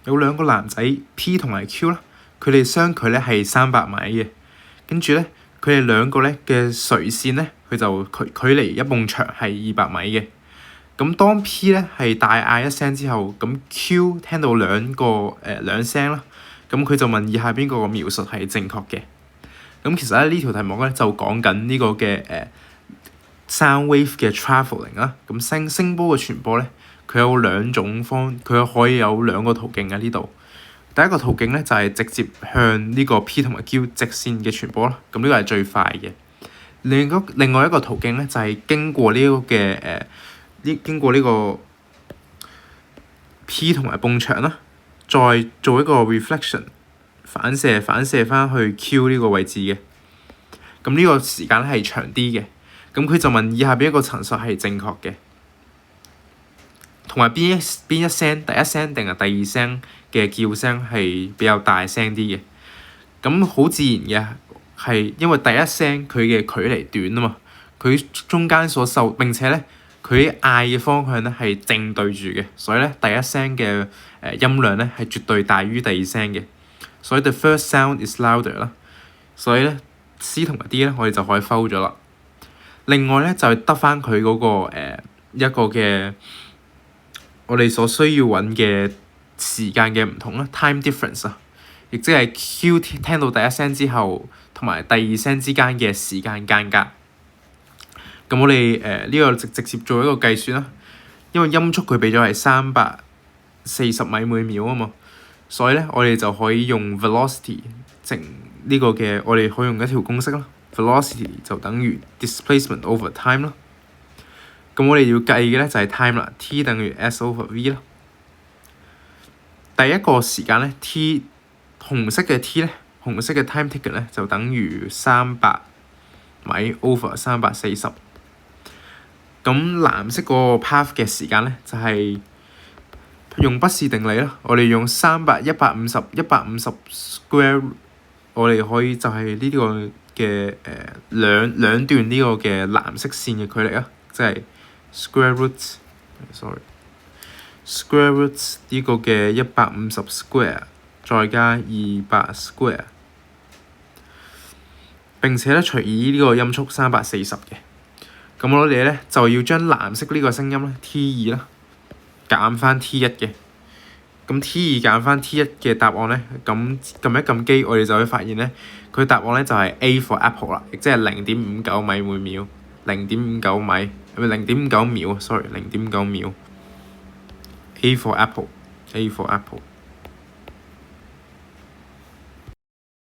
有兩個男仔 P 同埋 Q 啦，佢哋相距咧係300米嘅，跟住咧佢哋兩個咧嘅垂線咧，佢就距離一埲牆係200米嘅。咁當 P 咧係大嗌一聲之後，咁 Q 聽到兩聲啦，咁佢就問以下邊個描述係正確嘅。咁其實咧呢條題目咧就講緊呢個嘅sound wave 嘅 travelling 啦。咁聲波嘅傳播咧，佢有佢可以有兩個途徑喺呢度。第一個途徑咧就係直接向呢個 P 同埋 Q 直線嘅傳播啦。咁呢個係最快嘅。另外一個途徑咧就係經過呢個 P 同埋埲牆啦，再做一個 reflection 反射翻去 Q 呢個位置嘅。咁呢個時間咧係長啲嘅。咁佢就問以下邊一個陳述係正確嘅，同埋邊一聲，第一聲定係第二聲嘅叫聲係比較大聲啲嘅。咁好自然嘅係因為第一聲佢嘅距離短啊嘛，佢中間並且咧佢嗌嘅方向咧係正對住嘅，所以咧第一聲嘅音量咧係絕對大於第二聲嘅，所以 the first sound is louder 啦。所以咧 C 同埋 D 咧我哋就可以 fold 咗啦。另外咧就係得翻佢嗰個一個嘅我哋所需要揾嘅時間嘅唔同啦 ，time difference 啊，亦即係 Q 聽到第一聲之後同埋第二聲之間嘅時間間隔。咁我哋呢個直接做一個計算啦，因為音速佢俾咗係340米每秒啊嘛，所以咧我哋就可以用 velocity 乘呢個嘅，我哋可以用一條公式啦。velocity 就等於 displacement over time 啦。咁我哋要計嘅咧就係 time 啦 ，t 等於 s over v 啦。第一個時間咧 t 紅色嘅 t 咧，紅色嘅 time taken 咧就等於300米 over 340。咁藍色個 path 嘅時間咧就係用畢氏定理啦，我哋用150 square， 我哋可以就係呢個嘅兩段呢個嘅藍色線嘅距離啊，即係 square root 呢個嘅150 square 再加200 square， 並且咧除以呢個音速340嘅。咁我哋咧就要將藍色呢個聲音咧 T2 啦減翻 T1 嘅。咁 T2 減翻 T1 嘅答案咧，咁撳一撳機，我哋就會發現咧，佢答案咧就係 A for apple 啦，亦即係0.59米每秒，0.59米0.59秒 ，sorry 0.59秒。A for apple。